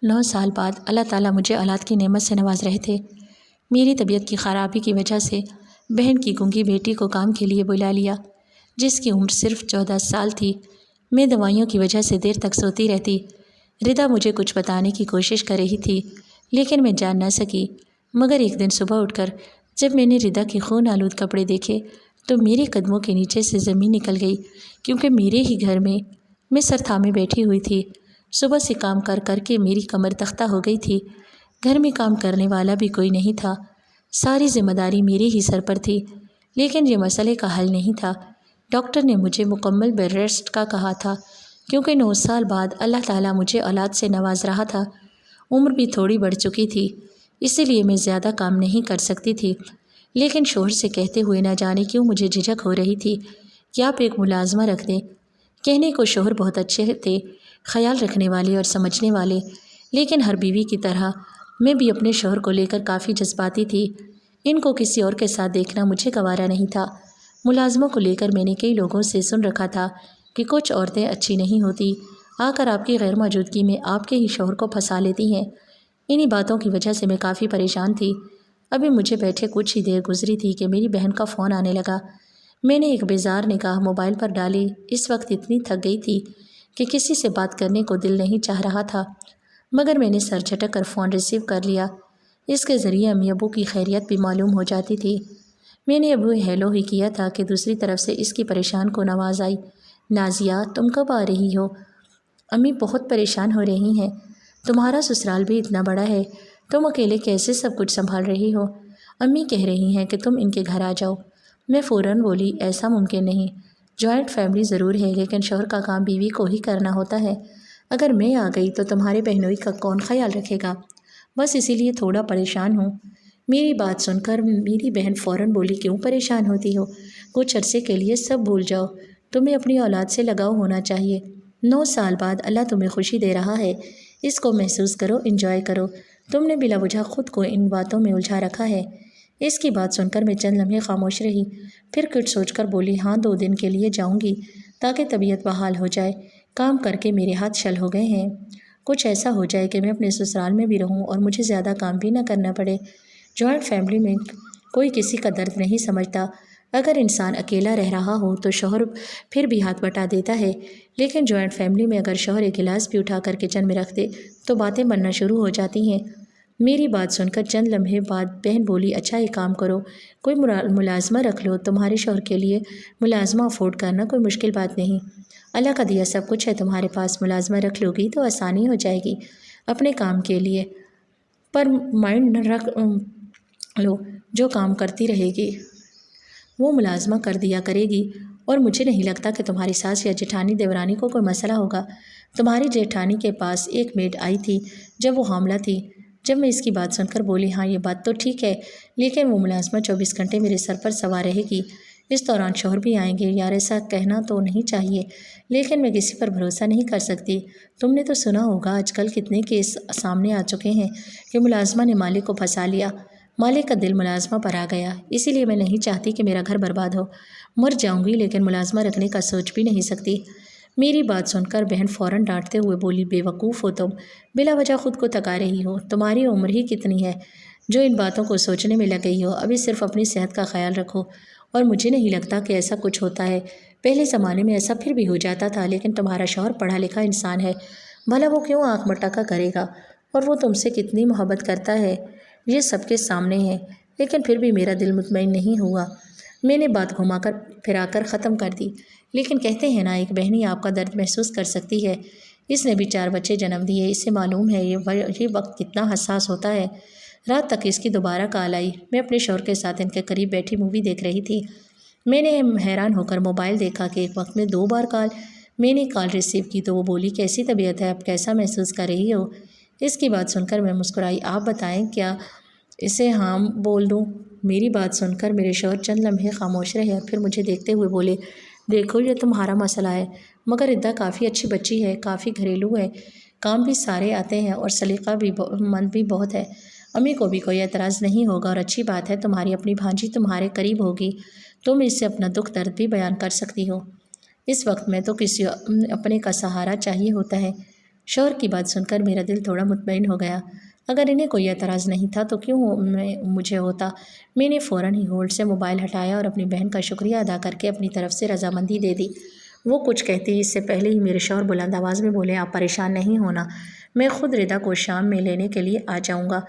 9 سال بعد اللہ تعالیٰ مجھے اولاد کی نعمت سے نواز رہے تھے۔ میری طبیعت کی خرابی کی وجہ سے بہن کی گونگی بیٹی کو کام کے لیے بلا لیا، جس کی عمر صرف 14 سال تھی۔ میں دوائیوں کی وجہ سے دیر تک سوتی رہتی۔ ردا مجھے کچھ بتانے کی کوشش کر رہی تھی، لیکن میں جان نہ سکی۔ مگر ایک دن صبح اٹھ کر جب میں نے ردا کے خون آلود کپڑے دیکھے تو میرے قدموں کے نیچے سے زمین نکل گئی، کیونکہ میرے ہی گھر میں سر تھامے بیٹھی ہوئی تھی۔ صبح سے کام کر کر کے میری کمر تختہ ہو گئی تھی۔ گھر میں کام کرنے والا بھی کوئی نہیں تھا، ساری ذمہ داری میرے ہی سر پر تھی۔ لیکن یہ مسئلے کا حل نہیں تھا۔ ڈاکٹر نے مجھے مکمل بیڈ ریسٹ کا کہا تھا، کیونکہ 9 سال بعد اللہ تعالیٰ مجھے اولاد سے نواز رہا تھا۔ عمر بھی تھوڑی بڑھ چکی تھی، اسی لیے میں زیادہ کام نہیں کر سکتی تھی۔ لیکن شوہر سے کہتے ہوئے نہ جانے کیوں مجھے جھجک ہو رہی تھی کہ آپ ایک ملازمہ رکھ دیں۔ کہنے کو شوہر بہت اچھے تھے، خیال رکھنے والے اور سمجھنے والے، لیکن ہر بیوی کی طرح میں بھی اپنے شوہر کو لے کر کافی جذباتی تھی۔ ان کو کسی اور کے ساتھ دیکھنا مجھے گوارا نہیں تھا۔ ملازموں کو لے کر میں نے کئی لوگوں سے سن رکھا تھا کہ کچھ عورتیں اچھی نہیں ہوتی، آ کر آپ کی غیر موجودگی میں آپ کے ہی شوہر کو پھنسا لیتی ہیں۔ انہی باتوں کی وجہ سے میں کافی پریشان تھی۔ ابھی مجھے بیٹھے کچھ ہی دیر گزری تھی کہ میری بہن کا فون آنے لگا۔ میں نے ایک بیزار نگاہ موبائل پر ڈالی۔ اس وقت اتنی تھک گئی تھی کہ کسی سے بات کرنے کو دل نہیں چاہ رہا تھا، مگر میں نے سر جھٹک کر فون ریسیو کر لیا۔ اس کے ذریعے امی ابو کی خیریت بھی معلوم ہو جاتی تھی۔ میں نے ابو ہیلو ہی کیا تھا کہ دوسری طرف سے اس کی پریشان کن آواز آئی، نازیہ تم کب آ رہی ہو؟ امی بہت پریشان ہو رہی ہیں، تمہارا سسرال بھی اتنا بڑا ہے، تم اکیلے کیسے سب کچھ سنبھال رہی ہو؟ امی کہہ رہی ہیں کہ تم ان کے گھر آ جاؤ۔ میں فوراً بولی ایسا ممکن نہیں، جوائنٹ فیملی ضرور ہے لیکن شوہر کا کام بیوی کو ہی کرنا ہوتا ہے۔ اگر میں آ گئی تو تمہارے بہنوئی کا کون خیال رکھے گا؟ بس اسی لیے تھوڑا پریشان ہوں۔ میری بات سن کر میری بہن فوراً بولی کیوں پریشان ہوتی ہو؟ کچھ عرصے کے لیے سب بھول جاؤ، تمہیں اپنی اولاد سے لگاؤ ہونا چاہیے۔ 9 سال بعد اللہ تمہیں خوشی دے رہا ہے، اس کو محسوس کرو، انجوائے کرو۔ تم نے بلا وجہ خود کو ان باتوں میں الجھا رکھا ہے۔ اس کی بات سن کر میں چند لمحے خاموش رہی، پھر کچھ سوچ کر بولی ہاں 2 دن کے لیے جاؤں گی تاکہ طبیعت بحال ہو جائے۔ کام کر کے میرے ہاتھ شل ہو گئے ہیں، کچھ ایسا ہو جائے کہ میں اپنے سسرال میں بھی رہوں اور مجھے زیادہ کام بھی نہ کرنا پڑے۔ جوائنٹ فیملی میں کوئی کسی کا درد نہیں سمجھتا۔ اگر انسان اکیلا رہ رہا ہو تو شوہر پھر بھی ہاتھ بٹا دیتا ہے، لیکن جوائنٹ فیملی میں اگر شوہر ایک گلاس بھی اٹھا کر کچن میں رکھ دے تو باتیں بننا شروع ہو جاتی ہیں۔ میری بات سن کر چند لمحے بعد بہن بولی اچھا ایک کام کرو، کوئی ملازمہ رکھ لو، تمہارے شوہر کے لیے ملازمہ افورڈ کرنا کوئی مشکل بات نہیں۔ اللہ کا دیا سب کچھ ہے تمہارے پاس، ملازمہ رکھ لو گی تو آسانی ہو جائے گی اپنے کام کے لیے۔ پر مائنڈ رکھ لو، جو کام کرتی رہے گی وہ ملازمہ کر دیا کرے گی، اور مجھے نہیں لگتا کہ تمہاری ساس یا جیٹھانی دیورانی کو کوئی مسئلہ ہوگا۔ تمہاری جیٹھانی کے پاس ایک میڈ آئی تھی جب وہ حاملہ تھی۔ جب میں اس کی بات سن کر بولی ہاں یہ بات تو ٹھیک ہے، لیکن وہ ملازمہ 24 گھنٹے میرے سر پر سوار رہے گی، اس دوران شوہر بھی آئیں گے۔ یار ایسا کہنا تو نہیں چاہیے، لیکن میں کسی پر بھروسہ نہیں کر سکتی۔ تم نے تو سنا ہوگا آج کل کتنے کیس سامنے آ چکے ہیں کہ ملازمہ نے مالک کو پھنسا لیا، مالک کا دل ملازمہ پر آ گیا۔ اسی لیے میں نہیں چاہتی کہ میرا گھر برباد ہو، مر جاؤں گی لیکن ملازمہ رکھنے کا سوچ بھی نہیں سکتی۔ میری بات سن کر بہن فوراً ڈانٹتے ہوئے بولی بے وقوف ہو تم، بلا وجہ خود کو تھکا رہی ہو، تمہاری عمر ہی کتنی ہے جو ان باتوں کو سوچنے میں لگ گئی ہو؟ ابھی صرف اپنی صحت کا خیال رکھو۔ اور مجھے نہیں لگتا کہ ایسا کچھ ہوتا ہے، پہلے زمانے میں ایسا پھر بھی ہو جاتا تھا، لیکن تمہارا شوہر پڑھا لکھا انسان ہے، بھلا وہ کیوں آنکھ مٹکا کرے گا؟ اور وہ تم سے کتنی محبت کرتا ہے یہ سب کے سامنے ہے، لیکن پھر بھی میرا دل مطمئن نہیں ہوا۔ میں نے بات گھما کر پھرا کر ختم کر دی، لیکن کہتے ہیں نا ایک بہنی آپ کا درد محسوس کر سکتی ہے۔ اس نے بھی 4 بچے جنم دیے، اسے معلوم ہے یہ وقت کتنا حساس ہوتا ہے۔ رات تک اس کی دوبارہ کال آئی، میں اپنے شوہر کے ساتھ ان کے قریب بیٹھی مووی دیکھ رہی تھی۔ میں نے حیران ہو کر موبائل دیکھا کہ ایک وقت میں 2 بار میں نے کال ریسیو کی تو وہ بولی کیسی طبیعت ہے، اب کیسا محسوس کر رہی ہو؟ اس کی بات سن کر میں مسکرائی، آپ بتائیں کیا اسے ہاں بول دوں؟ میری بات سن کر میرے شوہر چند لمحے خاموش رہے اور پھر مجھے دیکھتے ہوئے بولے دیکھو یہ تمہارا مسئلہ ہے، مگر ادا کافی اچھی بچی ہے، کافی گھریلو ہے، کام بھی سارے آتے ہیں اور سلیقہ بھی مند بھی بہت ہے، امی کو بھی کوئی اعتراض نہیں ہوگا، اور اچھی بات ہے تمہاری اپنی بھانجی تمہارے قریب ہوگی، تم اس سے اپنا دکھ درد بھی بیان کر سکتی ہو۔ اس وقت میں تو کسی اپنے کا سہارا چاہیے ہوتا ہے۔ شوہر کی بات سن کر میرا دل تھوڑا مطمئن ہو گیا۔ اگر انہیں کوئی اعتراض نہیں تھا تو کیوں مجھے ہوتا؟ میں نے فوراً ہی ہولڈ سے موبائل ہٹایا اور اپنی بہن کا شکریہ ادا کر کے اپنی طرف سے رضامندی دے دی۔ وہ کچھ کہتی اس سے پہلے ہی میرے شوہر بلند آواز میں بولے، آپ پریشان نہیں ہونا، میں خود ردا کو شام میں لینے کے لیے آ جاؤں گا۔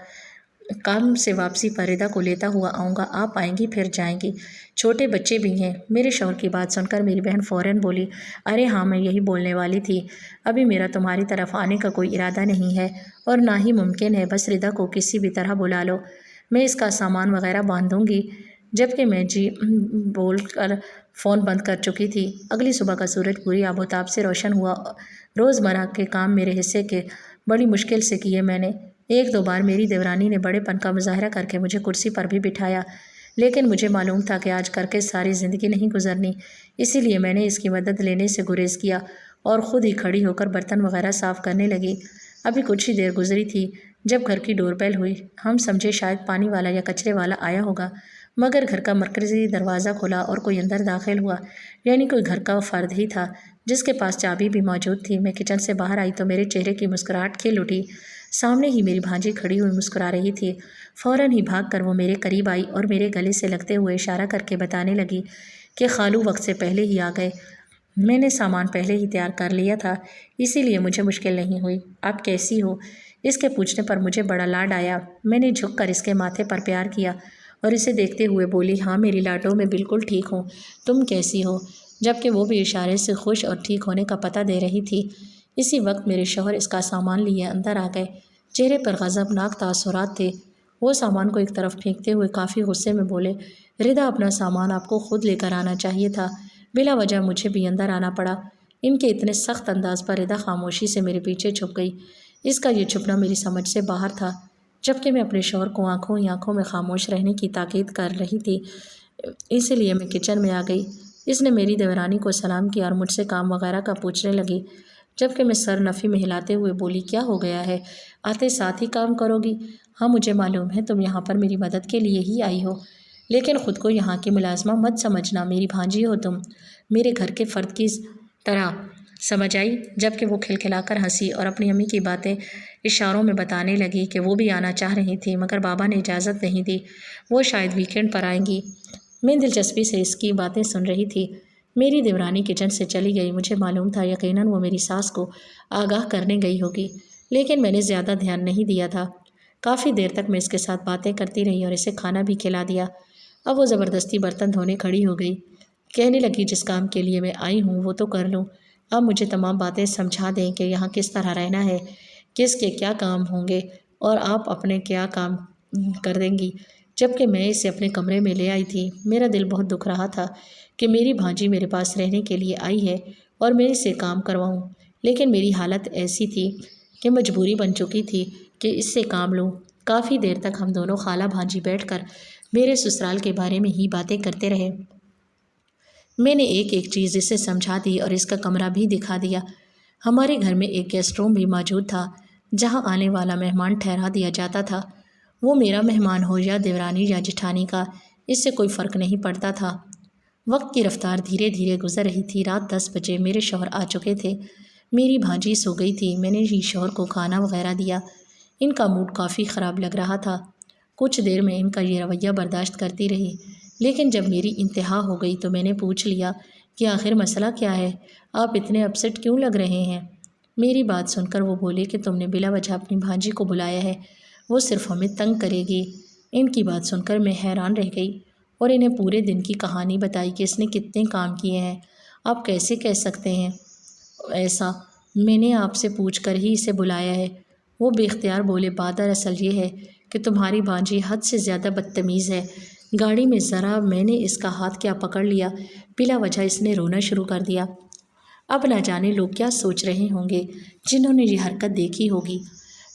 کام سے واپسی پر ردا کو لیتا ہوا آؤں گا، آپ آئیں گی پھر جائیں گی، چھوٹے بچے بھی ہیں۔ میرے شوہر کی بات سن کر میری بہن فوراً بولی، ارے ہاں میں یہی بولنے والی تھی، ابھی میرا تمہاری طرف آنے کا کوئی ارادہ نہیں ہے اور نہ ہی ممکن ہے، بس ردا کو کسی بھی طرح بلا لو، میں اس کا سامان وغیرہ باندھ دوں گی۔ جبکہ میں جی بول کر فون بند کر چکی تھی۔ اگلی صبح کا سورج پوری آب و تاب سے روشن ہوا۔ روزمرہ کے کام میرے حصے کے بڑی مشکل سے کیے میں نے۔ ایک دو بار میری دیورانی نے بڑے پن کا مظاہرہ کر کے مجھے کرسی پر بھی بٹھایا، لیکن مجھے معلوم تھا کہ آج کر کے ساری زندگی نہیں گزرنی، اسی لیے میں نے اس کی مدد لینے سے گریز کیا اور خود ہی کھڑی ہو کر برتن وغیرہ صاف کرنے لگی۔ ابھی کچھ ہی دیر گزری تھی جب گھر کی ڈور بیل ہوئی۔ ہم سمجھے شاید پانی والا یا کچرے والا آیا ہوگا، مگر گھر کا مرکزی دروازہ کھلا اور کوئی اندر داخل ہوا، یعنی کوئی گھر کا فرد ہی تھا جس کے پاس چابی بھی موجود تھی۔ میں کچن سے باہر آئی تو میرے چہرے کی مسکراہٹ کھل اٹھی۔ سامنے ہی میری بھانجی کھڑی ہوئی مسکرا رہی تھی۔ فوراً ہی بھاگ کر وہ میرے قریب آئی اور میرے گلے سے لگتے ہوئے اشارہ کر کے بتانے لگی کہ خالو وقت سے پہلے ہی آ گئے، میں نے سامان پہلے ہی تیار کر لیا تھا، اسی لیے مجھے مشکل نہیں ہوئی۔ آپ کیسی ہو؟ اس کے پوچھنے پر مجھے بڑا لاڈ آیا۔ میں نے جھک کر اس کے ماتھے پر پیار کیا اور اسے دیکھتے ہوئے بولی، ہاں میری لاڈو میں بالکل ٹھیک ہوں، تم کیسی ہو؟ جبکہ وہ بھی اشارے سے خوش اور ٹھیک ہونے کا پتہ دے رہی تھی۔ اسی وقت میرے شوہر اس کا سامان لیے اندر آ گئے۔ چہرے پر غضبناک تاثرات تھے۔ وہ سامان کو ایک طرف پھینکتے ہوئے کافی غصے میں بولے، ردا اپنا سامان آپ کو خود لے کر آنا چاہیے تھا، بلا وجہ مجھے بھی اندر آنا پڑا۔ ان کے اتنے سخت انداز پر ردا خاموشی سے میرے پیچھے چھپ گئی۔ اس کا یہ چھپنا میری سمجھ سے باہر تھا۔ جبکہ میں اپنے شوہر کو آنکھوں ہی آنکھوں میں خاموش رہنے کی تاکید کر رہی تھی، اسی لیے میں کچن میں آ گئی۔ اس نے میری دیورانی کو سلام کیا اور مجھ سے کام وغیرہ کا پوچھنے لگی، جبکہ میں سر نفی میں ہلاتے ہوئے بولی، کیا ہو گیا ہے؟ آتے ساتھ ہی کام کرو گی؟ ہاں مجھے معلوم ہے تم یہاں پر میری مدد کے لیے ہی آئی ہو، لیکن خود کو یہاں کی ملازمہ مت سمجھنا، میری بھانجی ہو تم، میرے گھر کے فرد کی طرح، سمجھ آئی؟ جبکہ وہ کھلکھلا کر ہنسی اور اپنی امی کی باتیں اشاروں میں بتانے لگی کہ وہ بھی آنا چاہ رہی تھی مگر بابا نے اجازت نہیں دی، وہ شاید ویکینڈ پر آئیں گی۔ میں دلچسپی سے اس کی باتیں سن رہی تھی۔ میری دیورانی کچن سے چلی گئی۔ مجھے معلوم تھا یقیناً وہ میری ساس کو آگاہ کرنے گئی ہوگی، لیکن میں نے زیادہ دھیان نہیں دیا تھا۔ کافی دیر تک میں اس کے ساتھ باتیں کرتی رہی اور اسے کھانا بھی کھلا دیا۔ اب وہ زبردستی برتن دھونے کھڑی ہو گئی، کہنے لگی، جس کام کے لیے میں آئی ہوں وہ تو کر لوں، اب مجھے تمام باتیں سمجھا دیں کہ یہاں کس طرح رہنا ہے، کس کے کیا کام ہوں گے اور آپ اپنے کیا کام کر دیں گی۔ جبکہ میں اسے اپنے کمرے میں لے آئی تھی، میرا دل بہت دکھ رہا تھا کہ میری بھانجی میرے پاس رہنے کے لیے آئی ہے اور میں اسے کام کرواؤں، لیکن میری حالت ایسی تھی کہ مجبوری بن چکی تھی کہ اس سے کام لوں۔ کافی دیر تک ہم دونوں خالہ بھانجی بیٹھ کر میرے سسرال کے بارے میں ہی باتیں کرتے رہے۔ میں نے ایک ایک چیز اسے سمجھا دی اور اس کا کمرہ بھی دکھا دیا۔ ہمارے گھر میں ایک گیسٹ روم بھی موجود تھا جہاں آنے والا مہمان ٹھہرا دیا جاتا تھا، وہ میرا مہمان ہو یا دیورانی یا جٹھانی کا، اس سے کوئی فرق نہیں پڑتا تھا۔ وقت کی رفتار دھیرے دھیرے گزر رہی تھی۔ رات 10 بجے میرے شوہر آ چکے تھے، میری بھانجی سو گئی تھی۔ میں نے ہی شوہر کو کھانا وغیرہ دیا۔ ان کا موڈ کافی خراب لگ رہا تھا۔ کچھ دیر میں ان کا یہ رویہ برداشت کرتی رہی، لیکن جب میری انتہا ہو گئی تو میں نے پوچھ لیا کہ آخر مسئلہ کیا ہے، آپ اتنے اپسیٹ کیوں لگ رہے ہیں؟ میری بات سن کر وہ بولے کہ تم نے بلا وجہ اپنی بھانجی کو بلایا ہے، وہ صرف ہمیں تنگ کرے گی۔ ان کی بات سن کر میں حیران رہ گئی اور انہیں پورے دن کی کہانی بتائی کہ اس نے کتنے کام کیے ہیں۔ آپ کیسے کہہ سکتے ہیں ایسا؟ میں نے آپ سے پوچھ کر ہی اسے بلایا ہے۔ وہ بے اختیار بولے، بات دراصل یہ ہے کہ تمہاری بھانجی حد سے زیادہ بدتمیز ہے۔ گاڑی میں ذرا میں نے اس کا ہاتھ کیا پکڑ لیا، بلا وجہ اس نے رونا شروع کر دیا۔ اب نہ جانے لوگ کیا سوچ رہے ہوں گے جنہوں نے یہ حرکت دیکھی ہوگی۔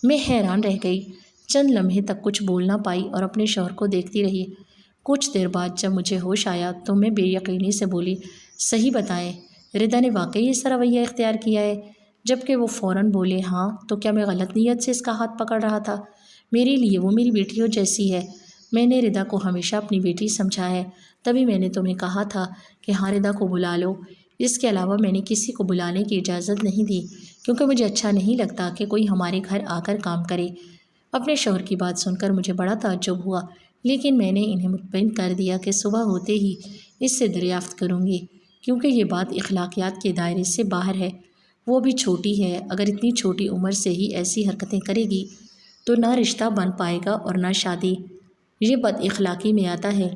میں حیران رہ گئی، چند لمحے تک کچھ بول نہ پائی اور اپنے شوہر کو دیکھتی رہی۔ کچھ دیر بعد جب مجھے ہوش آیا تو میں بے یقینی سے بولی، صحیح بتائیں، ردا نے واقعی ایسا رویہ اختیار کیا ہے؟ جبکہ وہ فوراً بولے، ہاں تو کیا میں غلط نیت سے اس کا ہاتھ پکڑ رہا تھا؟ میرے لیے وہ میری بیٹیوں جیسی ہے، میں نے ردا کو ہمیشہ اپنی بیٹی سمجھا ہے، تبھی میں نے تمہیں کہا تھا کہ ہاں ردا کو بلا لو۔ اس کے علاوہ میں نے کسی کو بلانے کی اجازت نہیں دی، کیونکہ مجھے اچھا نہیں لگتا کہ کوئی ہمارے گھر آ کر کام کرے۔ اپنے شوہر کی بات سن کر مجھے بڑا تعجب ہوا، لیکن میں نے انہیں مطمئن کر دیا کہ صبح ہوتے ہی اس سے دریافت کروں گی، کیونکہ یہ بات اخلاقیات کے دائرے سے باہر ہے۔ وہ بھی چھوٹی ہے، اگر اتنی چھوٹی عمر سے ہی ایسی حرکتیں کرے گی تو نہ رشتہ بن پائے گا اور نہ شادی۔ یہ بد اخلاقی میں آتا ہے۔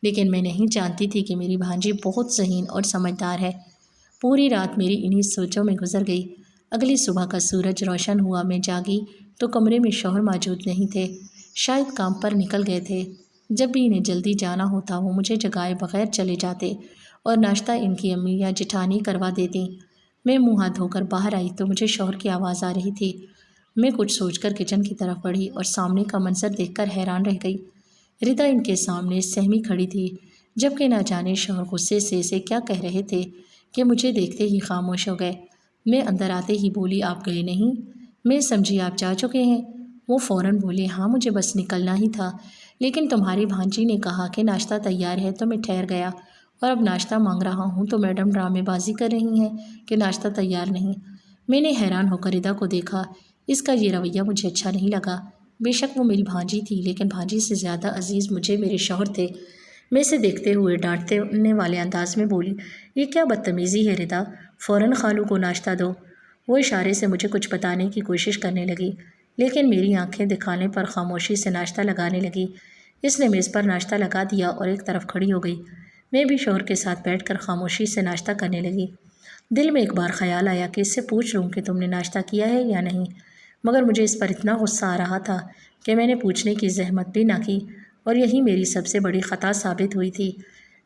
لیکن میں نہیں جانتی تھی کہ میری بھانجی بہت ذہین اور سمجھدار ہے۔ پوری رات میری انہی سوچوں میں گزر گئی۔ اگلی صبح کا سورج روشن ہوا، میں جاگی تو کمرے میں شوہر موجود نہیں تھے، شاید کام پر نکل گئے تھے۔ جب بھی انہیں جلدی جانا ہوتا وہ مجھے جگائے بغیر چلے جاتے اور ناشتہ ان کی امی یا جٹھانی کروا دیتیں۔ میں منہ ہاتھ دھو کر باہر آئی تو مجھے شوہر کی آواز آ رہی تھی۔ میں کچھ سوچ کر کچن کی طرف بڑھی اور سامنے کا منظر دیکھ کر حیران رہ گئی۔ ردا ان کے سامنے سہمی کھڑی تھی، جبکہ نہ جانے شوہر غصے سے اسے کیا کہہ رہے تھے کہ مجھے دیکھتے ہی خاموش ہو گئے۔ میں اندر آتے ہی بولی، آپ گئے نہیں؟ میں سمجھی آپ جا چکے ہیں۔ وہ فوراً بولے، ہاں مجھے بس نکلنا ہی تھا، لیکن تمہاری بھانجی نے کہا کہ ناشتہ تیار ہے تو میں ٹھہر گیا، اور اب ناشتہ مانگ رہا ہوں تو میڈم ڈرامے بازی کر رہی ہیں کہ ناشتہ تیار نہیں۔ میں نے حیران ہو کر ردا کو دیکھا۔ اس کا یہ رویہ مجھے اچھا نہیں لگا۔ بے شک وہ میری بھانجی تھی، لیکن بھانجی سے زیادہ عزیز مجھے میرے شوہر تھے۔ میں اسے دیکھتے ہوئے ڈانٹنے والے انداز میں بولی، یہ کیا بدتمیزی ہے ردا، فوراً خالو کو ناشتہ دو۔ وہ اشارے سے مجھے کچھ بتانے کی کوشش کرنے لگی، لیکن میری آنکھیں دکھانے پر خاموشی سے ناشتہ لگانے لگی۔ اس نے میز پر ناشتہ لگا دیا اور ایک طرف کھڑی ہو گئی۔ میں بھی شوہر کے ساتھ بیٹھ کر خاموشی سے ناشتہ کرنے لگی۔ دل میں ایک بار خیال آیا کہ اس سے پوچھ لوں کہ تم نے ناشتہ کیا ہے یا نہیں، مگر مجھے اس پر اتنا غصہ آ رہا تھا کہ میں نے پوچھنے کی زحمت بھی نہ کی، اور یہی میری سب سے بڑی خطا ثابت ہوئی تھی۔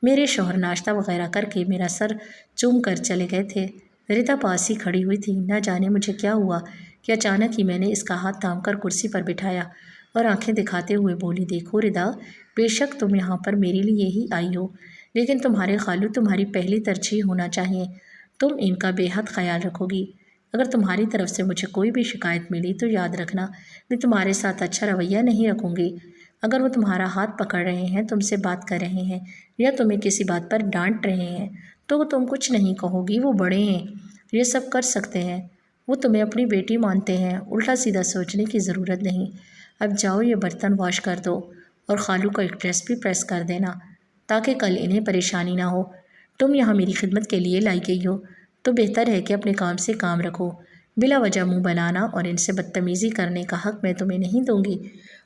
میرے شوہر ناشتہ وغیرہ کر کے میرا سر چوم کر چلے گئے تھے۔ ردا پاس ہی کھڑی ہوئی تھی۔ نہ جانے مجھے کیا ہوا کہ اچانک ہی میں نے اس کا ہاتھ تھام کر کرسی پر بٹھایا اور آنکھیں دکھاتے ہوئے بولی، دیکھو ردا، بے شک تم یہاں پر میرے لیے ہی آئی ہو، لیکن تمہارے خالو تمہاری پہلی ترجیح ہونا چاہیے۔ تم ان کا بے حد خیال رکھو گی۔ اگر تمہاری طرف سے مجھے کوئی بھی شکایت ملی تو یاد رکھنا، میں تمہارے ساتھ اچھا رویہ نہیں رکھوں گی۔ اگر وہ تمہارا ہاتھ پکڑ رہے ہیں، تم سے بات کر رہے ہیں یا تمہیں کسی بات پر ڈانٹ رہے ہیں تو تم کچھ نہیں کہو گی، وہ بڑے ہیں، یہ سب کر سکتے ہیں، وہ تمہیں اپنی بیٹی مانتے ہیں، الٹا سیدھا سوچنے کی ضرورت نہیں۔ اب جاؤ، یہ برتن واش کر دو اور خالو کا ایک ڈریس بھی پریس کر دینا تاکہ کل انہیں پریشانی نہ ہو۔ تم یہاں میری خدمت کے لیے لائی گئی ہو تو بہتر ہے کہ اپنے کام سے کام رکھو۔ بلا وجہ منہ بنانا اور ان سے بدتمیزی کرنے کا حق میں تمہیں نہیں دوں گی،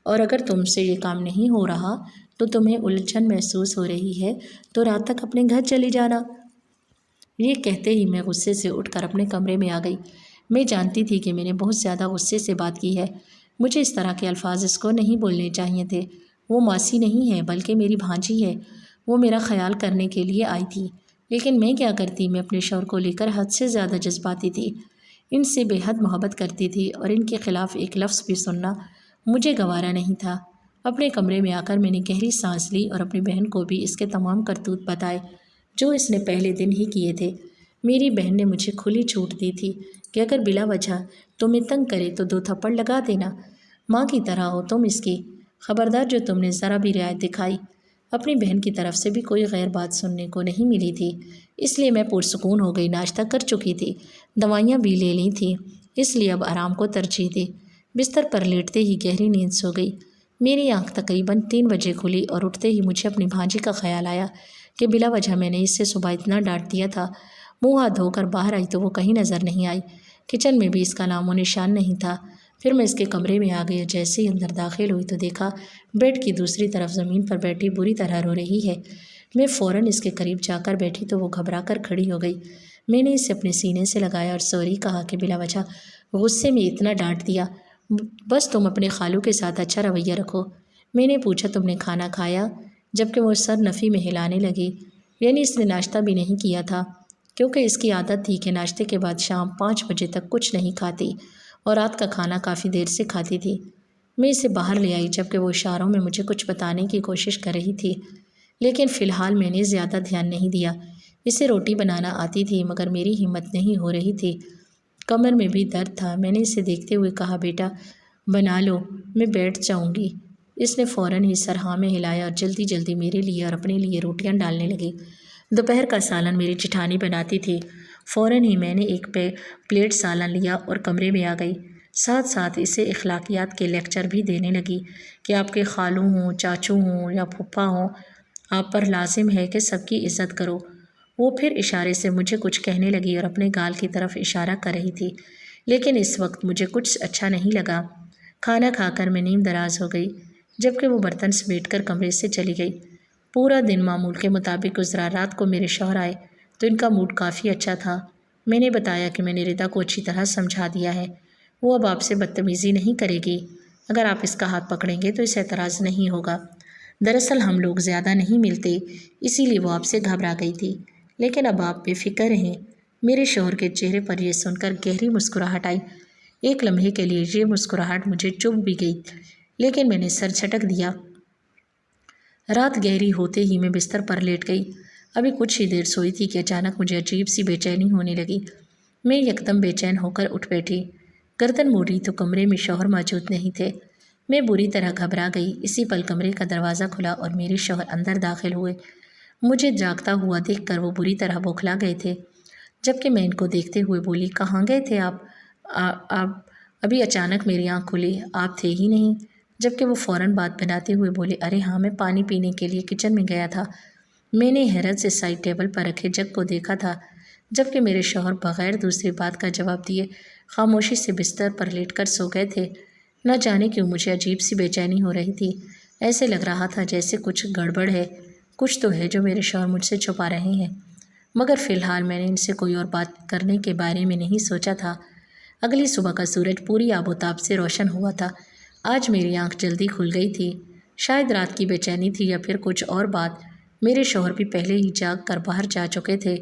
اور اگر تم سے یہ کام نہیں ہو رہا تو تمہیں الجھن محسوس ہو رہی ہے تو رات تک اپنے گھر چلی جانا۔ یہ کہتے ہی میں غصے سے اٹھ کر اپنے کمرے میں آ گئی۔ میں جانتی تھی کہ میں نے بہت زیادہ غصے سے بات کی ہے، مجھے اس طرح کے الفاظ اس کو نہیں بولنے چاہیے تھے۔ وہ ماسی نہیں ہے بلکہ میری بھانجی ہے، وہ میرا خیال کرنے کے لیے آئی تھی، لیکن میں کیا کرتی، میں اپنے شوہر کو لے کر حد سے زیادہ جذباتی تھی، ان سے بے حد محبت کرتی تھی، اور ان کے خلاف ایک لفظ بھی سننا مجھے گوارا نہیں تھا۔ اپنے کمرے میں آ کر میں نے گہری سانس لی اور اپنی بہن کو بھی اس کے تمام کرتوت بتائے جو اس نے پہلے دن ہی کیے تھے۔ میری بہن نے مجھے کھلی چھوٹ دی تھی کہ اگر بلا وجہ تمہیں تنگ کرے تو 2 تھپڑ لگا دینا، ماں کی طرح ہو تم اس کی، خبردار جو تم نے ذرا بھی رعایت دکھائی۔ اپنی بہن کی طرف سے بھی کوئی غیر بات سننے کو نہیں ملی تھی، اس لیے میں پرسکون ہو گئی۔ ناشتہ کر چکی تھی، دوائیاں بھی لے لی تھیں، اس لیے اب آرام کو ترجیح دی۔ بستر پر لیٹتے ہی گہری نیند سو گئی۔ میری آنکھ تقریباً 3 بجے کھلی اور اٹھتے ہی مجھے اپنی بھانجی کا خیال آیا کہ بلا وجہ میں نے اس سے صبح اتنا ڈانٹ دیا تھا۔ منہ ہاتھ دھو کر باہر آئی تو وہ کہیں نظر نہیں آئی، کچن میں بھی اس کا نام و نشان نہیں تھا۔ پھر میں اس کے کمرے میں آ گئی، جیسے ہی اندر داخل ہوئی تو دیکھا بیڈ کی دوسری طرف زمین پر بیٹھی بری طرح رو رہی ہے۔ میں فوراً اس کے قریب جا کر بیٹھی تو وہ گھبرا کر کھڑی ہو گئی۔ میں نے اسے اپنے سینے سے لگایا اور سوری کہا کہ بلا وجہ غصے میں اتنا ڈانٹ دیا، بس تم اپنے خالو کے ساتھ اچھا رویہ رکھو۔ میں نے پوچھا، تم نے کھانا کھایا؟ جبکہ وہ سر نفی میں ہلانے لگی، یعنی اس نے ناشتہ بھی نہیں کیا تھا، کیونکہ اس کی عادت تھی کہ ناشتے کے بعد شام 5 بجے تک کچھ نہیں کھاتی اور رات کا کھانا کافی دیر سے کھاتی تھی۔ میں اسے باہر لے آئی جبکہ وہ اشاروں میں مجھے کچھ بتانے کی کوشش کر رہی تھی، لیکن فی الحال میں نے زیادہ دھیان نہیں دیا۔ اسے روٹی بنانا آتی تھی مگر میری ہمت نہیں ہو رہی تھی، کمر میں بھی درد تھا۔ میں نے اسے دیکھتے ہوئے کہا، بیٹا بنا لو، میں بیٹھ جاؤں گی۔ اس نے فوراً ہی سر ہاں میں ہلایا اور جلدی جلدی میرے لیے اور اپنے لیے روٹیاں ڈالنے لگی۔ دوپہر کا سالن میری جٹھانی بناتی تھی۔ فوراً ہی میں نے ایک پلیٹ سالن لیا اور کمرے میں آ گئی۔ ساتھ ساتھ اسے اخلاقیات کے لیکچر بھی دینے لگی کہ آپ کے خالو ہوں، چاچو ہوں یا پھپھا ہوں، آپ پر لازم ہے کہ سب کی عزت کرو۔ وہ پھر اشارے سے مجھے کچھ کہنے لگی اور اپنے گال کی طرف اشارہ کر رہی تھی، لیکن اس وقت مجھے کچھ اچھا نہیں لگا۔ کھانا کھا کر میں نیم دراز ہو گئی، جبکہ وہ برتن سمیٹ کر کمرے سے چلی گئی۔ پورا دن معمول کے مطابق گزرا۔ رات کو میرے شوہر آئے تو ان کا موڈ کافی اچھا تھا۔ میں نے بتایا کہ میں نے ردا کو اچھی طرح سمجھا دیا ہے، وہ اب آپ سے بدتمیزی نہیں کرے گی۔ اگر آپ اس کا ہاتھ پکڑیں گے تو اسے اعتراض نہیں ہوگا۔ دراصل ہم لوگ زیادہ نہیں ملتے، اسی لیے وہ آپ سے گھبرا گئی تھی، لیکن اب آپ بے فکر رہیں۔ میرے شوہر کے چہرے پر یہ سن کر گہری مسکراہٹ آئی۔ ایک لمحے کے لیے یہ مسکراہٹ مجھے چبھ بھی گئی، لیکن میں نے سر جھٹک دیا۔ رات گہری ہوتے ہی میں بستر پر لیٹ گئی۔ ابھی کچھ ہی دیر سوئی تھی کہ اچانک مجھے عجیب سی بے چینی ہونے لگی۔ میں یکدم بے چین ہو کر اٹھ بیٹھی۔ گردن موڑی تو کمرے میں شوہر موجود نہیں تھے۔ میں بری طرح گھبرا گئی۔ اسی پل کمرے کا دروازہ کھلا اور میرے شوہر اندر داخل ہوئے۔ مجھے جاگتا ہوا دیکھ کر وہ بری طرح بوکھلا گئے تھے، جبکہ میں ان کو دیکھتے ہوئے بولی، کہاں گئے تھے آپ؟ ابھی اچانک میری آنکھ کھلی، آپ تھے ہی نہیں، جبکہ وہ فوراً بات بناتے ہوئے بولے، ارے ہاں، میں پانی پینے کے لیے کچن میں گیا تھا۔ میں نے حیرت سے سائڈ ٹیبل پر رکھے جگ کو دیکھا تھا، جبکہ میرے شوہر بغیر دوسری بات کا جواب دیے خاموشی سے بستر پر لیٹ کر سو گئے تھے۔ نہ جانے کیوں مجھے عجیب سی بے چینی ہو رہی تھی۔ ایسے لگ رہا تھا جیسے کچھ گڑبڑ ہے، کچھ تو ہے جو میرے شوہر مجھ سے چھپا رہے ہیں، مگر فی الحال میں نے ان سے کوئی اور بات کرنے کے بارے میں نہیں سوچا تھا۔ اگلی صبح کا سورج پوری آب و تاب سے روشن ہوا تھا۔ آج میری آنکھ جلدی کھل گئی تھی۔ شاید رات کی بے چینی تھی یا پھر کچھ اور بات۔ میرے شوہر بھی پہلے ہی جاگ کر باہر جا چکے تھے۔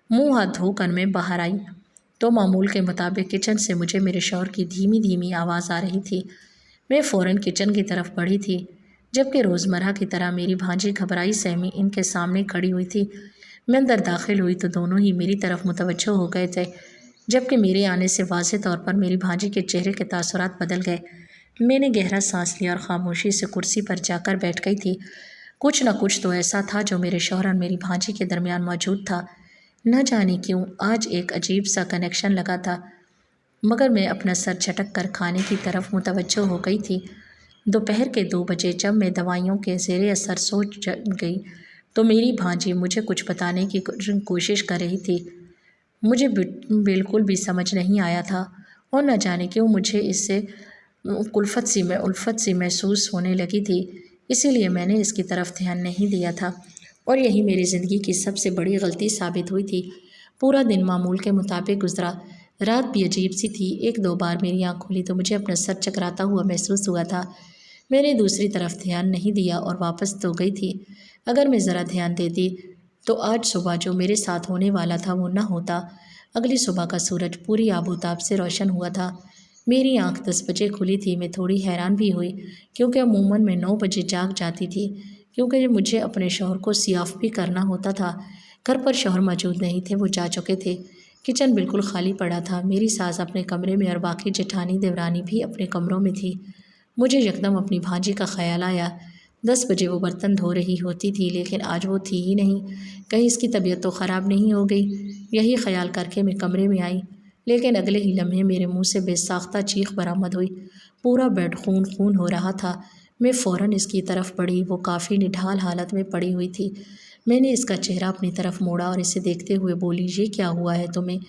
منہ ہاتھ دھو کر میں باہر آئی تو معمول کے مطابق کچن سے مجھے میرے شوہر کی دھیمی دھیمی آواز آ رہی تھی۔ میں فوراً کچن کی طرف بڑھی تھی، جبکہ روزمرہ کی طرح میری بھانجی گھبرائی سہمی ان کے سامنے کھڑی ہوئی تھی۔ میں اندر داخل ہوئی تو دونوں ہی میری طرف متوجہ ہو گئے تھے، جبکہ میرے آنے سے واضح طور پر میری بھانجی کے چہرے کے تاثرات بدل گئے۔ میں نے گہرا سانس لیا اور خاموشی سے کرسی پر جا کر بیٹھ گئی تھی۔ کچھ نہ کچھ تو ایسا تھا جو میرے شوہر اور میری بھانجی کے درمیان موجود تھا۔ نہ جانے کیوں آج ایک عجیب سا کنیکشن لگا تھا، مگر میں اپنا سر جھٹک کر کھانے کی طرف متوجہ ہو گئی تھی۔ دوپہر کے 2 بجے جب میں دوائیوں کے زیر اثر سو گئی تو میری بھانجی مجھے کچھ بتانے کی کوشش کر رہی تھی۔ مجھے بالکل بھی سمجھ نہیں آیا تھا، اور نہ جانے کیوں مجھے اس سے الفت سی محسوس ہونے لگی تھی۔ اسی لیے میں نے اس کی طرف دھیان نہیں دیا تھا، اور یہی میری زندگی کی سب سے بڑی غلطی ثابت ہوئی تھی۔ پورا دن معمول کے مطابق گزرا۔ رات بھی عجیب سی تھی۔ 1-2 بار میری آنکھ کھلی تو مجھے اپنا سر چکراتا ہوا محسوس ہوا تھا۔ میں نے دوسری طرف دھیان نہیں دیا اور واپس تو گئی تھی۔ اگر میں ذرا دھیان دیتی تو آج صبح جو میرے ساتھ ہونے والا تھا وہ نہ ہوتا۔ اگلی صبح کا سورج پوری آب و تاب سے روشن ہوا تھا۔ میری آنکھ 10 بجے کھلی تھی۔ میں تھوڑی حیران بھی ہوئی، کیونکہ عموماً میں 9 بجے جاگ جاتی تھی، کیونکہ مجھے اپنے شوہر کو سیاف بھی کرنا ہوتا تھا۔ گھر پر شوہر موجود نہیں تھے، وہ جا چکے تھے۔ کچن بالکل خالی پڑا تھا۔ میری ساس اپنے کمرے میں اور باقی جٹھانی دیورانی بھی اپنے کمروں میں تھی۔ مجھے یکدم اپنی بھانجی کا خیال آیا۔ 10 بجے وہ برتن دھو رہی ہوتی تھی، لیکن آج وہ تھی ہی نہیں۔ کہیں اس کی طبیعت تو خراب نہیں ہو گئی؟ یہی خیال کر کے میں کمرے میں آئی، لیکن اگلے ہی لمحے میرے منہ سے بے ساختہ چیخ برآمد ہوئی۔ پورا بیڈ خون خون ہو رہا تھا۔ میں فوراً اس کی طرف بڑھی۔ وہ کافی نڈھال حالت میں پڑی ہوئی تھی۔ میں نے اس کا چہرہ اپنی طرف موڑا اور اسے دیکھتے ہوئے بولی، یہ کیا ہوا ہے تمہیں؟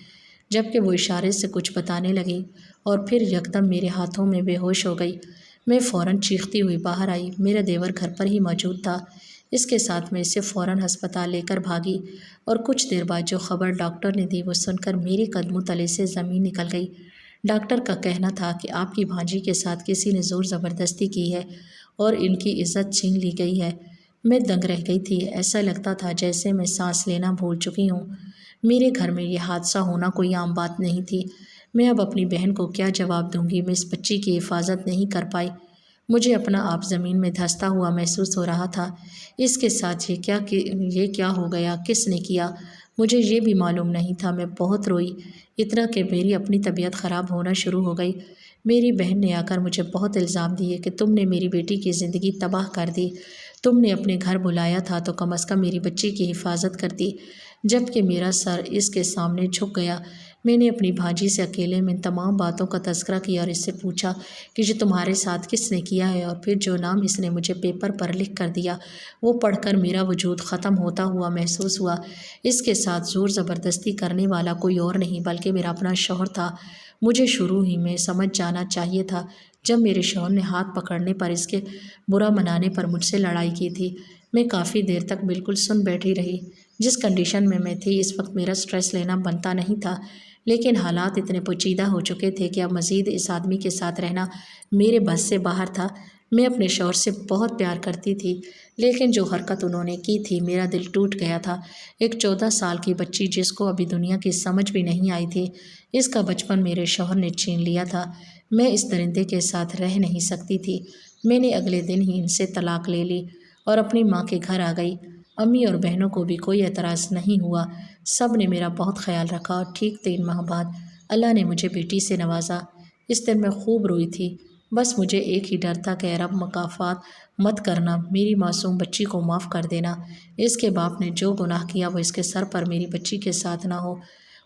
جبکہ وہ اشارے سے کچھ بتانے لگی اور پھر یکدم میرے ہاتھوں میں بے ہوش ہو گئی۔ میں فوراً چیختی ہوئی باہر آئی۔ میرا دیور گھر پر ہی موجود تھا۔ اس کے ساتھ میں اسے فوراً ہسپتال لے کر بھاگی، اور کچھ دیر بعد جو خبر ڈاکٹر نے دی وہ سن کر میرے قدموں تلے سے زمین نکل گئی۔ ڈاکٹر کا کہنا تھا کہ آپ کی بھانجی کے ساتھ کسی نے زور زبردستی کی ہے اور ان کی عزت چھین لی گئی ہے۔ میں دنگ رہ گئی تھی۔ ایسا لگتا تھا جیسے میں سانس لینا بھول چکی ہوں۔ میرے گھر میں یہ حادثہ ہونا کوئی عام بات نہیں تھی۔ میں اب اپنی بہن کو کیا جواب دوں گی؟ میں اس بچی کی حفاظت نہیں کر پائی۔ مجھے اپنا آپ زمین میں دھنستا ہوا محسوس ہو رہا تھا۔ اس کے ساتھ یہ کیا ہو گیا؟ کس نے کیا؟ مجھے یہ بھی معلوم نہیں تھا۔ میں بہت روئی، اتنا کہ میری اپنی طبیعت خراب ہونا شروع ہو گئی۔ میری بہن نے آ کر مجھے بہت الزام دیے کہ تم نے میری بیٹی کی زندگی تباہ کر دی، تم نے اپنے گھر بلایا تھا تو کم از کم میری بچی کی حفاظت کرتی۔ جب کہ میرا سر اس کے سامنے جھک گیا، میں نے اپنی بھانجی سے اکیلے میں ان تمام باتوں کا تذکرہ کیا اور اس سے پوچھا کہ جو تمہارے ساتھ کس نے کیا ہے، اور پھر جو نام اس نے مجھے پیپر پر لکھ کر دیا وہ پڑھ کر میرا وجود ختم ہوتا ہوا محسوس ہوا۔ اس کے ساتھ زور زبردستی کرنے والا کوئی اور نہیں بلکہ میرا اپنا شوہر تھا۔ مجھے شروع ہی میں سمجھ جانا چاہیے تھا جب میرے شوہر نے ہاتھ پکڑنے پر اس کے برا منانے پر مجھ سے لڑائی کی تھی۔ میں کافی دیر تک بالکل سن بیٹھی رہی۔ جس کنڈیشن میں تھی اس وقت میرا سٹریس لینا بنتا نہیں تھا، لیکن حالات اتنے پیچیدہ ہو چکے تھے کہ اب مزید اس آدمی کے ساتھ رہنا میرے بس سے باہر تھا۔ میں اپنے شوہر سے بہت پیار کرتی تھی، لیکن جو حرکت انہوں نے کی تھی میرا دل ٹوٹ گیا تھا۔ ایک 14 سال کی بچی جس کو ابھی دنیا کی سمجھ بھی نہیں آئی تھی، اس کا بچپن میرے شوہر نے چھین لیا تھا۔ میں اس درندے کے ساتھ رہ نہیں سکتی تھی۔ میں نے اگلے دن ہی ان سے طلاق لے لی اور اپنی ماں کے گھر آ گئی۔ امی اور بہنوں کو بھی کوئی اعتراض نہیں ہوا، سب نے میرا بہت خیال رکھا اور ٹھیک 3 ماہ بعد اللہ نے مجھے بیٹی سے نوازا۔ اس دن میں خوب روئی تھی، بس مجھے ایک ہی ڈر تھا کہ اے رب مکافات مت کرنا، میری معصوم بچی کو معاف کر دینا۔ اس کے باپ نے جو گناہ کیا وہ اس کے سر پر میری بچی کے ساتھ نہ ہو۔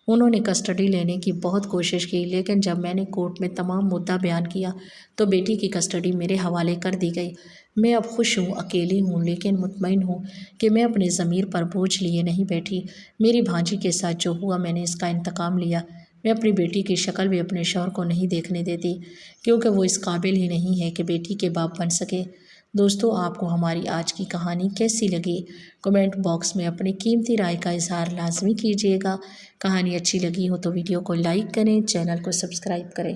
انہوں نے کسٹڈی لینے کی بہت کوشش کی، لیکن جب میں نے کورٹ میں تمام مدعا بیان کیا تو بیٹی کی کسٹڈی میرے حوالے کر دی گئی۔ میں اب خوش ہوں، اکیلی ہوں، لیکن مطمئن ہوں کہ میں اپنے ضمیر پر بوجھ لیے نہیں بیٹھی۔ میری بھانجی کے ساتھ جو ہوا میں نے اس کا انتقام لیا۔ میں اپنی بیٹی کی شکل بھی اپنے شوہر کو نہیں دیکھنے دیتی، کیونکہ وہ اس قابل ہی نہیں ہے کہ بیٹی کے باپ بن سکے۔ دوستو، آپ کو ہماری آج کی کہانی کیسی لگی؟ کمنٹ باکس میں اپنی قیمتی رائے کا اظہار لازمی کیجیے گا۔ کہانی اچھی لگی ہو تو ویڈیو کو لائک کریں، چینل کو سبسکرائب کریں۔